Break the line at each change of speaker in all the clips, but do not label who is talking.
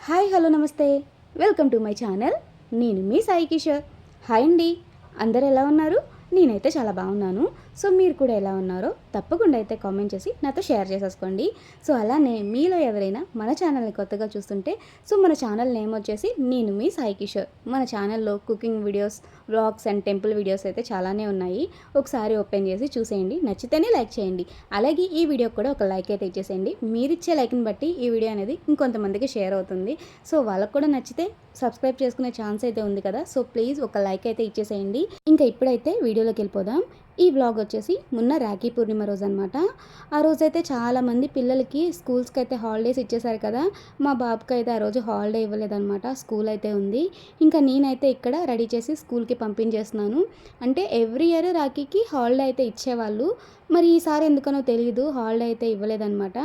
Hi hello నమస్తే welcome to my channel. నేను మీ Sai Kishore. Hi అండి, అందరు ఎలా ఉన్నారు? నేనైతే చాలా బాగున్నాను. సో మీరు కూడా ఎలా ఉన్నారో తప్పకుండా అయితే కామెంట్ చేసి నాతో షేర్ చేసేసుకోండి. సో అలానే మీలో ఎవరైనా మన ఛానల్ని కొత్తగా చూస్తుంటే మన ఛానల్ నేమ్ వచ్చేసి నేను మీ సాయి కిషోర్. మన ఛానల్లో cooking videos, vlogs and temple videos అయితే చాలానే ఉన్నాయి. ఒకసారి ఓపెన్ చేసి చూసేయండి, నచ్చితేనే లైక్ చేయండి. అలాగే ఈ వీడియోకి కూడా ఒక లైక్ అయితే ఇచ్చేసేయండి. మీరిచ్చే లైక్ని బట్టి ఈ వీడియో అనేది ఇంకొంతమందికి షేర్ అవుతుంది. సో వాళ్ళకు కూడా నచ్చితే సబ్స్క్రైబ్ చేసుకునే ఛాన్స్ అయితే ఉంది కదా. సో ప్లీజ్ ఒక లైక్ అయితే ఇచ్చేసేయండి. ఇంకా ఇప్పుడైతే వీడియోలోకి వెళ్ళిపోదాం. ఈ వ్లాగ్ వచ్చేసి మొన్న రాఖీ పూర్ణిమ రోజు అనమాట. ఆ రోజైతే చాలామంది పిల్లలకి స్కూల్స్కి అయితే హాలిడేస్ ఇచ్చేసారు కదా. మా బాబుకి అయితే ఆ రోజు హాలిడే ఇవ్వలేదన్నమాట, స్కూల్ అయితే ఉంది. ఇంకా నేనైతే ఇక్కడ రెడీ చేసి స్కూల్కి పంపించేస్తున్నాను. అంటే ఎవ్రీ ఇయర్ రాఖీకి హాలిడే అయితే ఇచ్చేవాళ్ళు, మరి ఈసారి ఎందుకనో తెలియదు హాలిడే అయితే ఇవ్వలేదన్నమాట.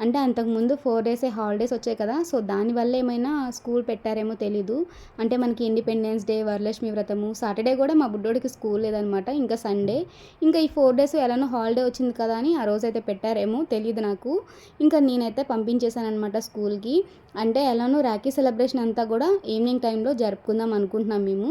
అంటే అంతకుముందు 4 డేసే హాలిడేస్ వచ్చాయి కదా, సో దానివల్ల ఏమైనా స్కూల్ పెట్టారేమో తెలీదు. అంటే మనకి ఇండిపెండెన్స్ డే, వరలక్ష్మి వ్రతము, సాటర్డే కూడా మా బుడ్డోడికి స్కూల్ లేదనమాట, ఇంకా సండే. ఇంకా ఈ 4 డేస్ ఎలానో హాలిడే వచ్చింది కదా అని ఆ రోజైతే పెట్టారేమో తెలియదు నాకు. ఇంకా నేనైతే పంపించేశాను అనమాట స్కూల్కి. అంటే ఎలానో రాఖీ సెలబ్రేషన్ అంతా కూడా ఈవినింగ్ టైంలో జరుపుకుందాం అనుకుంటున్నాం మేము.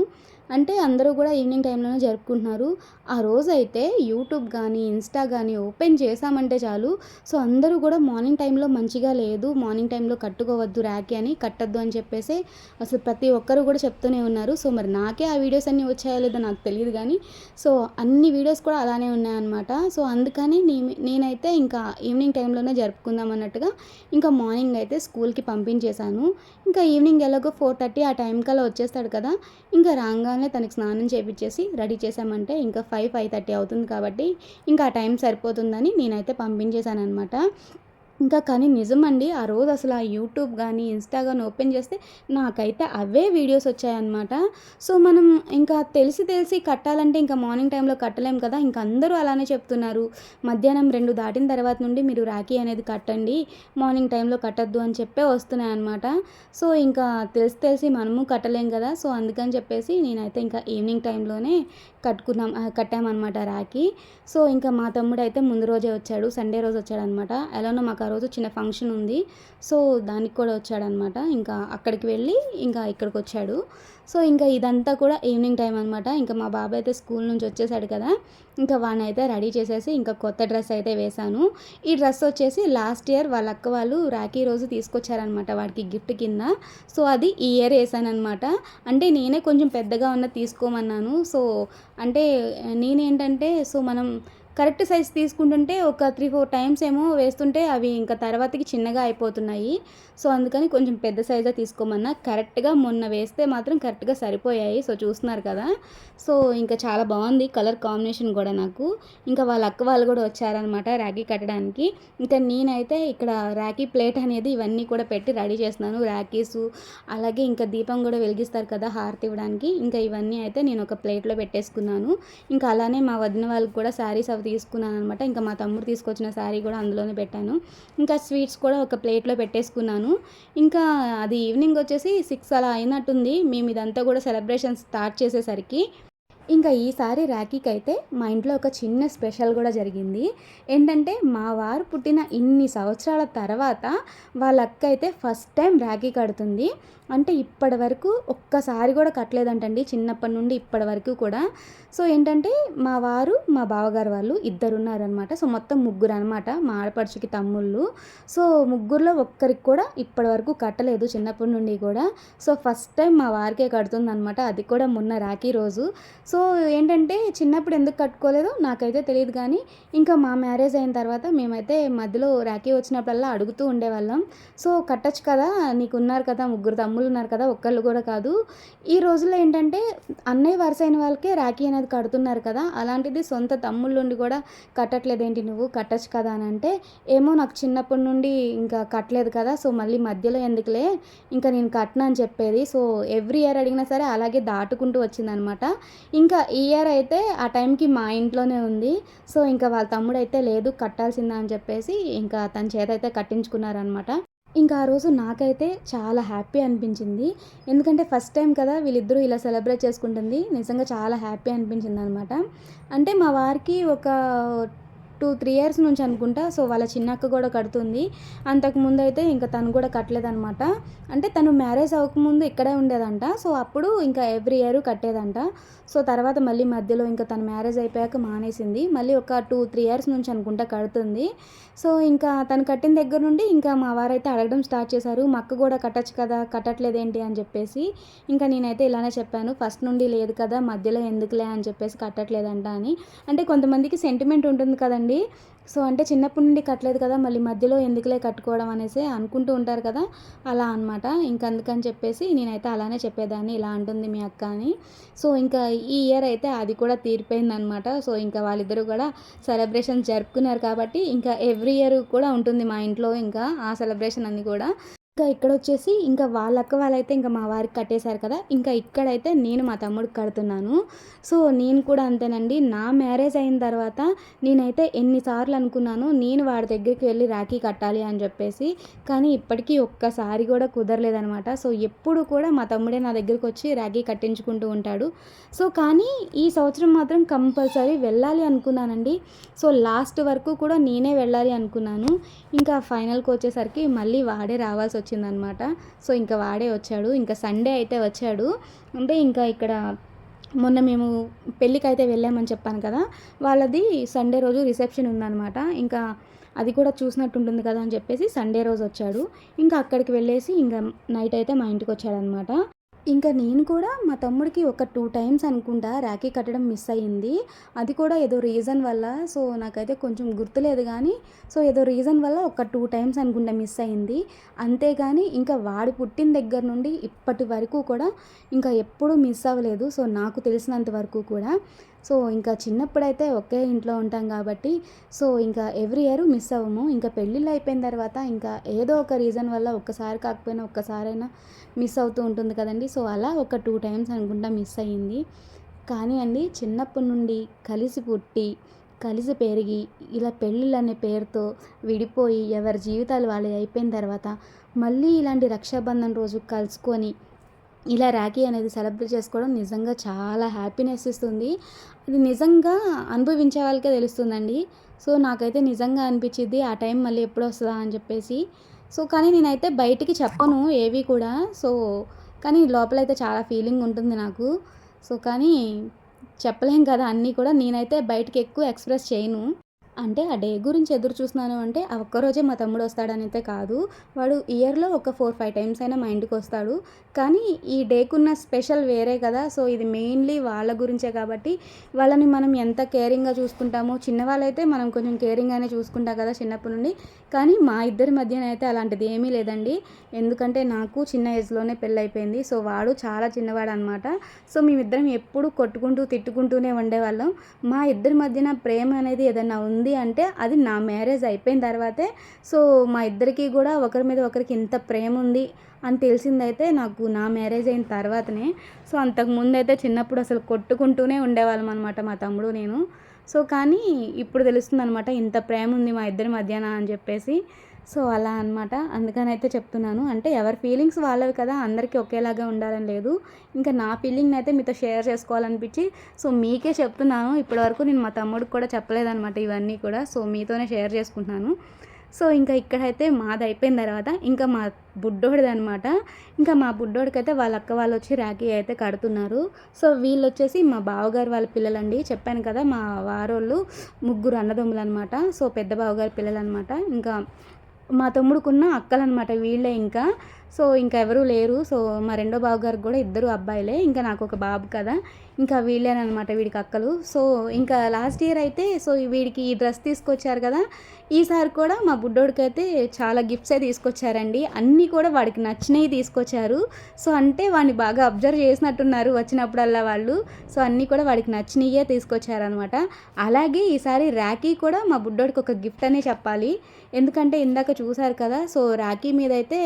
అంటే అందరూ కూడా ఈవినింగ్ టైంలోనే జరుపుకుంటున్నారు. ఆ రోజైతే యూట్యూబ్ కానీ ఇన్స్టా కానీ ఓపెన్ చేసామంటే చాలు, సో అందరూ కూడా మార్నింగ్ టైంలో మంచిగా లేదు, మార్నింగ్ టైంలో కట్టుకోవద్దు రాఖీ అని, కట్టద్దు అని చెప్పేసి అసలు ప్రతి ఒక్కరు కూడా చెప్తూనే ఉన్నారు. సో మరి నాకే ఆ వీడియోస్ అన్నీ వచ్చాయో లేదో నాకు తెలియదు కానీ, సో అన్ని వీడియోస్ కూడా అలానే ఉన్నాయన్నమాట. సో అందుకని నేనైతే ఇంకా ఈవినింగ్ టైంలోనే జరుపుకుందాం అన్నట్టుగా ఇంకా మార్నింగ్ అయితే స్కూల్కి పంపించేశాను. ఇంకా ఈవినింగ్ ఎలాగో 4:30 ఆ టైం కల్లా వచ్చేస్తాడు కదా. ఇంకా రాగానే తనకి స్నానం చేపించేసి రెడీ చేసామంటే ఇంకా 5:30 అవుతుంది కాబట్టి ఇంకా ఆ టైం సరిపోతుందని నేనైతే పంపించేశాను అనమాట. ఇంకా కానీ నిజమండి, ఆ రోజు అసలు ఆ యూట్యూబ్ కానీ ఇన్స్టా కానీ ఓపెన్ చేస్తే నాకైతే అవే వీడియోస్ వచ్చాయన్నమాట. సో మనం ఇంకా తెలిసి కట్టాలంటే ఇంకా మార్నింగ్ టైంలో కట్టలేం కదా. ఇంకా అందరూ అలానే చెప్తున్నారు, మధ్యాహ్నం 2 దాటిన తర్వాత నుండి మీరు రాఖీ అనేది కట్టండి, మార్నింగ్ టైంలో కట్టద్దు అని చెప్పే వస్తున్నాయి అనమాట. సో ఇంకా తెలిసి మనము కట్టలేం కదా. సో అందుకని చెప్పేసి నేనైతే ఇంకా ఈవినింగ్ టైంలోనే కట్టామన్నమాట రాఖీ. సో ఇంకా మా తమ్ముడు అయితే ముందు రోజే వచ్చాడు, సండే రోజు వచ్చాడనమాట. ఎలానో మాకు ఆ రోజు చిన్న ఫంక్షన్ ఉంది, సో దానికి కూడా వచ్చాడనమాట. ఇంకా అక్కడికి వెళ్ళి ఇంకా ఇక్కడికి వచ్చాడు. సో ఇంకా ఇదంతా కూడా ఈవినింగ్ టైం అనమాట. ఇంకా మా బాబాయ్ అయితే స్కూల్ నుంచి వచ్చేసాడు కదా, ఇంకా వాడిని అయితే రెడీ చేసేసి ఇంకా కొత్త డ్రెస్ అయితే వేశాను. ఈ డ్రెస్ వచ్చేసి లాస్ట్ ఇయర్ వాళ్ళ అక్క వాళ్ళు రాఖీ రోజు తీసుకొచ్చారనమాట వాడికి గిఫ్ట్ కింద. సో అది ఈ ఇయర్ వేసాను అనమాట. అంటే నేనే కొంచెం పెద్దగా ఉన్న తీసుకోమన్నాను. సో అంటే నేనేంటంటే మనం కరెక్ట్ సైజ్ తీసుకుంటుంటే ఒక 3-4 టైమ్స్ ఏమో వేస్తుంటే అవి ఇంకా తర్వాతకి చిన్నగా అయిపోతున్నాయి. సో అందుకని కొంచెం పెద్ద సైజే తీసుకోమన్నా. కరెక్ట్గా మొన్న వేస్తే మాత్రం కరెక్ట్గా సరిపోయాయి. సో చూస్తున్నారు కదా. సో ఇంకా చాలా బాగుంది కలర్ కాంబినేషన్ కూడా నాకు. ఇంకా వాళ్ళ అక్క వాళ్ళు కూడా వచ్చారనమాట రాఖీ కట్టడానికి. ఇంకా నేనైతే ఇక్కడ రాఖీ ప్లేట్ అనేది ఇవన్నీ కూడా పెట్టి రెడీ చేస్తున్నాను. రాఖీసు అలాగే ఇంకా దీపం కూడా వెలిగిస్తారు కదా హారతి ఇవ్వడానికి. ఇంకా ఇవన్నీ అయితే నేను ఒక ప్లేట్లో పెట్టేసుకున్నాను. ఇంకా అలానే మా వదిన వాళ్ళకి కూడా శారీస్ అవి తీసుకున్నాను అనమాట. ఇంకా మా తమ్ముడు తీసుకొచ్చిన శారీ కూడా అందులోనే పెట్టాను. ఇంకా స్వీట్స్ కూడా ఒక ప్లేట్లో పెట్టేసుకున్నాను. ఇంకా అది ఈవినింగ్ వచ్చేసి 6 అలా అయినట్టుంది మేము ఇదంతా కూడా సెలబ్రేషన్ స్టార్ట్ చేసేసరికి. ఇంకా ఈసారి రాఖీకి అయితే మా ఇంట్లో ఒక చిన్న స్పెషల్ కూడా జరిగింది. ఏంటంటే మా వారు పుట్టిన ఇన్ని సంవత్సరాల తర్వాత వాళ్ళ అక్క అయితే ఫస్ట్ టైం రాఖీ కడుతుంది. అంటే ఇప్పటి వరకు ఒక్కసారి కూడా కట్టలేదంటండి, చిన్నప్పటి నుండి ఇప్పటి వరకు కూడా. సో ఏంటంటే మా వారు, మా బావగారు వాళ్ళు ఇద్దరు ఉన్నారనమాట. సో మొత్తం ముగ్గురు అనమాట, మా ఆడపడుచుకి తమ్ముళ్ళు. సో ముగ్గురులో ఒక్కరికి కూడా ఇప్పటి వరకు కట్టలేదు చిన్నప్పటి నుండి కూడా. సో ఫస్ట్ టైం మా వారికే కడుతుంది అనమాట, అది కూడా మొన్న రాఖీ రోజు. సో ఏంటంటే చిన్నప్పుడు ఎందుకు కట్టుకోలేదో నాకైతే తెలియదు కానీ ఇంకా మా మ్యారేజ్ అయిన తర్వాత మేమైతే మధ్యలో రాఖీ వచ్చినప్పుడల్లా అడుగుతూ ఉండేవాళ్ళం. సో కట్టచ్చు కదా, నీకు ఉన్నారు కదా, ముగ్గురు తమ్ముళ్ళు ఉన్నారు కదా, ఒక్కళ్ళు కూడా కాదు. ఈ రోజుల్లో ఏంటంటే అన్నయ్య వరుస అయిన వాళ్ళకే రాఖీ అనేది కడుతున్నారు కదా, అలాంటిది సొంత తమ్ముళ్ళు ఉండి కూడా కట్టట్లేదేంటి నువ్వు, కట్టచ్చు కదా అని అంటే, ఏమో నాకు చిన్నప్పటి నుండి ఇంకా కట్టలేదు కదా, సో మళ్ళీ మధ్యలో ఎందుకులే ఇంకా నేను కట్టను అని చెప్పేది. సో ఎవ్రీ ఇయర్ అడిగినా సరే అలాగే దాటుకుంటూ వచ్చిందనమాట. ఇంకా ఈ ఇయర్ అయితే ఆ టైంకి మా ఇంట్లోనే ఉంది. సో ఇంకా వాళ్ళ తమ్ముడు అయితే లేదు కట్టాల్సిందా అని చెప్పేసి ఇంకా తన చేత అయితే కట్టించుకున్నారనమాట. ఇంకా ఆ రోజు నాకైతే చాలా హ్యాపీ అనిపించింది. ఎందుకంటే ఫస్ట్ టైం కదా వీళ్ళిద్దరూ ఇలా సెలబ్రేట్ చేసుకుంటుంది, నిజంగా చాలా హ్యాపీ అనిపించింది అనమాట. అంటే మా వారికి ఒక 2-3 ఇయర్స్ నుంచి అనుకుంటా. సో వాళ్ళ చిన్నక్క కూడా కడుతుంది. అంతకుముందు అయితే ఇంకా తను కూడా కట్టలేదనమాట. అంటే తను మ్యారేజ్ అవ్వకముందు ఇక్కడే ఉండేదంట. సో అప్పుడు ఇంకా ఎవ్రీ ఇయర్ కట్టేదంట. సో తర్వాత మళ్ళీ మధ్యలో ఇంకా తను మ్యారేజ్ అయిపోయాక మానేసింది. మళ్ళీ ఒక 2-3 ఇయర్స్ నుంచి అనుకుంటా కడుతుంది. సో ఇంకా తను కట్టిన దగ్గర నుండి ఇంకా మా వారైతే అడగడం స్టార్ట్ చేశారు. మా అక్క కూడా కట్టచ్చు కదా, కట్టట్లేదేంటి అని చెప్పేసి. ఇంకా నేనైతే ఇలానే చెప్పాను, ఫస్ట్ నుండి లేదు కదా, మధ్యలో ఎందుకులే అని చెప్పేసి కట్టట్లేదంట అని. అంటే కొంతమందికి సెంటిమెంట్ ఉంటుంది కదండి. సో అంటే చిన్నప్పటి నుండి కట్టలేదు కదా, మళ్ళీ మధ్యలో ఎందుకులే కట్టుకోవడం అనేసి అనుకుంటూ ఉంటారు కదా, అలా అనమాట. ఇంకా అందుకని చెప్పేసి నేనైతే అలానే చెప్పేదాన్ని, ఇలా అంటుంది మీ అక్క అని. సో ఇంకా ఈ ఇయర్ అయితే అది కూడా తీరిపోయిందనమాట. సో ఇంకా వాళ్ళిద్దరూ కూడా సెలబ్రేషన్ జరుపుకున్నారు కాబట్టి ఇంకా ఎవ్రీ ఇయర్ కూడా ఉంటుంది మా ఇంట్లో ఇంకా ఆ సెలబ్రేషన్ అన్నీ కూడా. ఇంకా ఇక్కడొచ్చేసి ఇంకా వాళ్ళ అక్క వాళ్ళైతే ఇంకా మా వారికి కట్టేశారు కదా, ఇంకా ఇక్కడైతే నేను మా తమ్ముడికి కడుతున్నాను. సో నేను కూడా అంతేనండి, నా మ్యారేజ్ అయిన తర్వాత నేనైతే ఎన్నిసార్లు అనుకున్నాను నేను వాడి దగ్గరికి వెళ్ళి రాఖీ కట్టాలి అని చెప్పేసి, కానీ ఇప్పటికీ ఒక్కసారి కూడా కుదరలేదనమాట. సో ఎప్పుడు కూడా మా తమ్ముడే నా దగ్గరికి వచ్చి రాఖీ కట్టించుకుంటూ ఉంటాడు. సో కానీ ఈ సంవత్సరం మాత్రం కంపల్సరీ వెళ్ళాలి అనుకున్నానండి. సో లాస్ట్ వరకు కూడా నేనే వెళ్ళాలి అనుకున్నాను. ఇంకా ఫైనల్కి వచ్చేసరికి మళ్ళీ వాడే రావాల్సి వచ్చిందనమాట. సో ఇంకా వాడే వచ్చాడు. ఇంకా సండే అయితే వచ్చాడు. అంటే ఇంకా ఇక్కడ మొన్న మేము పెళ్ళికైతే వెళ్ళామని చెప్పాను కదా, వాళ్ళది సండే రోజు రిసెప్షన్ ఉందనమాట. ఇంకా అది కూడా చూసినట్టు ఉంటుంది కదా అని చెప్పేసి సండే రోజు వచ్చాడు. ఇంకా అక్కడికి వెళ్ళేసి ఇంకా నైట్ అయితే మా ఇంటికి వచ్చాడనమాట. ఇంకా నేను కూడా మా తమ్ముడికి ఒక 2 టైమ్స్ అనుకుంటా రాఖీ కట్టడం మిస్ అయ్యింది. అది కూడా ఏదో రీజన్ వల్ల. సో నాకైతే కొంచెం గుర్తులేదు కానీ, సో ఏదో రీజన్ వల్ల ఒక 2 టైమ్స్ అనుకుంటా మిస్ అయ్యింది. అంతేగాని ఇంకా వాడు పుట్టిన దగ్గర నుండి ఇప్పటి వరకు కూడా ఇంకా ఎప్పుడూ మిస్ అవ్వలేదు. సో నాకు తెలిసినంత వరకు కూడా. సో ఇంకా చిన్నప్పుడైతే ఒకే ఇంట్లో ఉంటాం కాబట్టి సో ఇంకా ఎవ్రీ ఇయర్ మిస్ అవ్వము. ఇంకా పెళ్ళిళ్ళు అయిపోయిన తర్వాత ఇంకా ఏదో ఒక రీజన్ వల్ల ఒక్కసారి కాకపోయినా ఒక్కసారైనా మిస్ అవుతూ ఉంటుంది కదండి. సో అలా ఒక 2 టైమ్స్ అనుకుంటా మిస్ అయ్యింది. కానీ అండి, చిన్నప్పటి నుండి కలిసి పుట్టి కలిసి పెరిగి ఇలా పెళ్ళిళ్ళు అనే పేరుతో విడిపోయి ఎవరి జీవితాలు వాళ్ళు అయిపోయిన తర్వాత మళ్ళీ ఇలాంటి రక్షాబంధన్ రోజు కలుసుకొని ఇలా రాఖీ అనేది సెలబ్రేట్ చేసుకోవడం నిజంగా చాలా హ్యాపీనెస్ ఇస్తుంది. అది నిజంగా అనుభవించే వాళ్ళకే తెలుస్తుందండి. సో నాకైతే నిజంగా అనిపించింది ఆ టైం మళ్ళీ ఎప్పుడు వస్తుందా అని చెప్పేసి. సో కానీ నేనైతే బయటికి చెప్పను ఏవి కూడా. సో కానీ లోపలైతే చాలా ఫీలింగ్ ఉంటుంది నాకు. సో కానీ చెప్పలేం కదా అన్నీ కూడా. నేనైతే బయటికి ఎక్కువ ఎక్స్ప్రెస్ చేయను. అంటే ఆ డే గురించి ఎదురు చూస్తున్నాను అంటే ఆ ఒక్కరోజే మా తమ్ముడు వస్తాడనైతే కాదు. వాడు ఇయర్‌లో ఒక 4-5 టైమ్స్ అయినా మా ఇంటికి వస్తాడు. కానీ ఈ డేకున్న స్పెషల్ వేరే కదా. సో ఇది మెయిన్‌లీ వాళ్ళ గురించే కాబట్టి వాళ్ళని మనం ఎంత కేరింగ్‌గా చూసుకుంటామో, చిన్నవాళ్ళైతే మనం కొంచెం కేరింగ్‌గానే చూసుకుంటాం కదా చిన్నప్పటి నుండి. కానీ మా ఇద్దరి మధ్యనైతే అలాంటిది ఏమీ లేదండి. ఎందుకంటే నాకు చిన్న ఏజ్‌లోనే పెళ్ళైపోయింది. సో వాడు చాలా చిన్నవాడనమాట. సో మేమిద్దరం ఎప్పుడూ కొట్టుకుంటూ తిట్టుకుంటూనే ఉండేవాళ్ళం. మా ఇద్దరి మధ్యన ప్రేమ అనేది ఏదన్నా ఉంది అంటే అది నా మ్యారేజ్ అయిపోయిన తర్వాతే. సో మా ఇద్దరికి కూడా ఒకరి మీద ఒకరికి ఇంత ప్రేమ ఉంది అని తెలిసిందైతే నాకు నా మ్యారేజ్ అయిన తర్వాతనే. సో అంతకుముందైతే చిన్నప్పుడు అసలు కొట్టుకుంటూనే ఉండేవాళ్ళం అనమాట మా తమ్ముడు నేను. సో కానీ ఇప్పుడు తెలుస్తుందనమాట ఇంత ప్రేమ ఉంది మా ఇద్దరి మధ్యన అని చెప్పేసి. సో అలా అనమాట. అందుకనైతే చెప్తున్నాను. అంటే ఎవరి ఫీలింగ్స్ వాళ్ళవి కదా, అందరికీ ఒకేలాగా ఉండాలని లేదు. ఇంకా నా ఫీలింగ్ని అయితే మీతో షేర్ చేసుకోవాలనిపించి సో మీకే చెప్తున్నాను. ఇప్పటివరకు నేను మా తమ్ముడికి కూడా చెప్పలేదనమాట ఇవన్నీ కూడా. సో మీతోనే షేర్ చేసుకుంటున్నాను. సో ఇంకా ఇక్కడైతే మాది అయిపోయిన తర్వాత ఇంకా మా బుడ్డోడిది అనమాట. ఇంకా మా బుడ్డోడికైతే వాళ్ళ అక్క వాళ్ళు వచ్చి రాఖీ అయితే కడుతున్నారు. సో వీళ్ళు వచ్చేసి మా బావగారు వాళ్ళ పిల్లలండి. చెప్పాను కదా మా వారోళ్ళు 3 అన్నదమ్ములు అనమాట. సో పెద్ద బావగారి పిల్లలు అనమాట. ఇంకా మా తమ్ముడుకున్న అక్కలనమాట వీళ్ళే ఇంకా. సో ఇంకా ఎవరూ లేరు. సో మా రెండో బావగారికి కూడా 2 అబ్బాయిలే. ఇంకా నాకు ఒక బాబు కదా, ఇంకా వీళ్ళేనమాట వీడికి అక్కలు. సో ఇంకా లాస్ట్ ఇయర్ అయితే సో వీడికి ఈ డ్రెస్ తీసుకొచ్చారు కదా, ఈసారి కూడా మా బుడ్డోడికైతే చాలా గిఫ్ట్సే తీసుకొచ్చారండి. అన్నీ కూడా వాడికి నచ్చినవి తీసుకొచ్చారు. సో అంటే వాడిని బాగా అబ్జర్వ్ చేసినట్టున్నారు వచ్చినప్పుడల్లా వాళ్ళు. సో అన్నీ కూడా వాడికి నచ్చినవే తీసుకొచ్చారనమాట. అలాగే ఈసారి రాఖీ కూడా మా బుడ్డోడికి ఒక గిఫ్ట్ అనే చెప్పాలి. ఎందుకంటే ఇందాక చూసారు కదా, సో రాఖీ మీద అయితే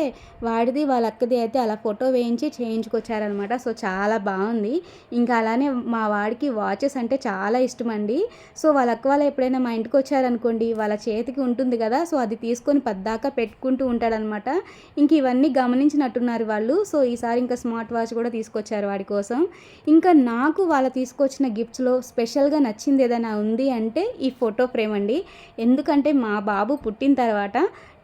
వాడి డాడీది వాళ్ళ అక్కది అయితే అలా ఫోటో వేయించి చేయించుకొచ్చారనమాట. సో చాలా బాగుంది. ఇంకా అలానే మా వాడికి వాచెస్ అంటే చాలా ఇష్టం అండి. సో వాళ్ళ అక్క వాళ్ళు ఎప్పుడైనా మా ఇంటికి వచ్చారనుకోండి, వాళ్ళ చేతికి ఉంటుంది కదా, సో అది తీసుకొని పద్దాకా పెట్టుకుంటూ ఉంటాడనమాట. ఇంక ఇవన్నీ గమనించినట్టున్నారు వాళ్ళు. సో ఈసారి ఇంకా స్మార్ట్ వాచ్ కూడా తీసుకొచ్చారు వాడి కోసం. ఇంకా నాకు వాళ్ళు తీసుకొచ్చిన గిఫ్ట్స్లో స్పెషల్గా నచ్చింది ఏదైనా ఉంది అంటే ఈ ఫోటో ఫ్రేమ్ అండి. ఎందుకంటే మా బాబు పుట్టిన తర్వాత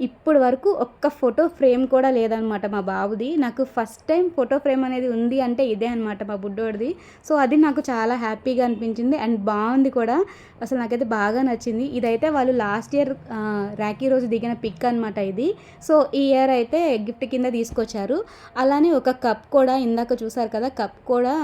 ఇప్పటి వరకు ఒక్క ఫోటో ఫ్రేమ్ కూడా లేదనమాట మా బాబుది. నాకు ఫస్ట్ టైం ఫోటో ఫ్రేమ్ అనేది ఉంది అంటే ఇదే అనమాట మా బుడ్డోడిది. సో అది నాకు చాలా హ్యాపీగా అనిపించింది అండ్ బాగుంది కూడా. అసలు నాకైతే బాగా నచ్చింది. ఇదైతే వాళ్ళు లాస్ట్ ఇయర్ రాఖీ రోజు దిగిన పిక్ అనమాట ఇది. సో ఈ ఇయర్ అయితే గిఫ్ట్ కింద తీసుకొచ్చారు. అలానే ఒక కప్ కూడా ఇందాక చూసారు కదా, కప్ కూడా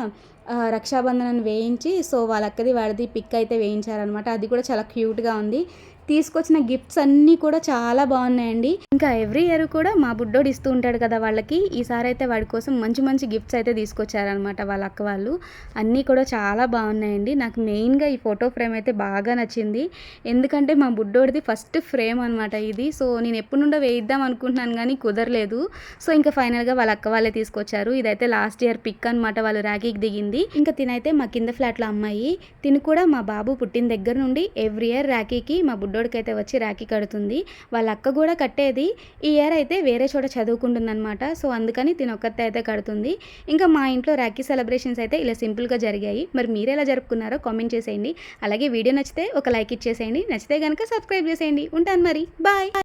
రక్షాబంధనం వేయించి సో వాళ్ళ అక్కది వాడిది పిక్ అయితే వేయించారనమాట. అది కూడా చాలా క్యూట్గా ఉంది. తీసుకొచ్చిన గిఫ్ట్స్ అన్నీ కూడా చాలా బాగున్నాయండి. ఇంకా ఎవ్రీ ఇయర్ కూడా మా బుడ్డోడు ఇస్తూ ఉంటాడు కదా వాళ్ళకి. ఈసారి అయితే వాడి కోసం మంచి మంచి గిఫ్ట్స్ అయితే తీసుకొచ్చారనమాట వాళ్ళ అక్క వాళ్ళు. అన్నీ కూడా చాలా బాగున్నాయండి. నాకు మెయిన్గా ఈ ఫోటో ఫ్రేమ్ అయితే బాగా నచ్చింది. ఎందుకంటే మా బుడ్డోడిది ఫస్ట్ ఫ్రేమ్ అనమాట ఇది. సో నేను ఎప్పటి నుండో వేయిద్దాం అనుకుంటున్నాను కానీ కుదరలేదు. సో ఇంకా ఫైనల్గా వాళ్ళ అక్క వాళ్ళే తీసుకొచ్చారు. ఇదైతే లాస్ట్ ఇయర్ పిక్ అనమాట, వాళ్ళు రాఖీకి దిగింది. ఇంకా తినైతే మా కింద ఫ్లాట్లో అమ్మాయి, తిని కూడా మా బాబు పుట్టిన దగ్గర నుండి ఎవ్రీ ఇయర్ రాఖీకి మా బుడ్డోడికి అయితే వచ్చి రాఖీ కడుతుంది. వాళ్ళ అక్క కూడా కట్టేది. ఈ ఇయర్ అయితే వేరే చోట చదువుకుంటుందన్నమాట. సో అందుకని తిన ఒక్కతే అయితే కడుతుంది. ఇంకా మా ఇంట్లో రాఖీ సెలబ్రేషన్స్ అయితే ఇలా సింపుల్గా జరిగాయి. మరి మీరు ఎలా జరుపుకున్నారో కామెంట్ చేసేయండి. అలాగే వీడియో నచ్చితే ఒక లైక్ ఇచ్చేసేయండి. నచ్చితే కనుక సబ్స్క్రైబ్ చేసేయండి. ఉంటాను మరి, బాయ్.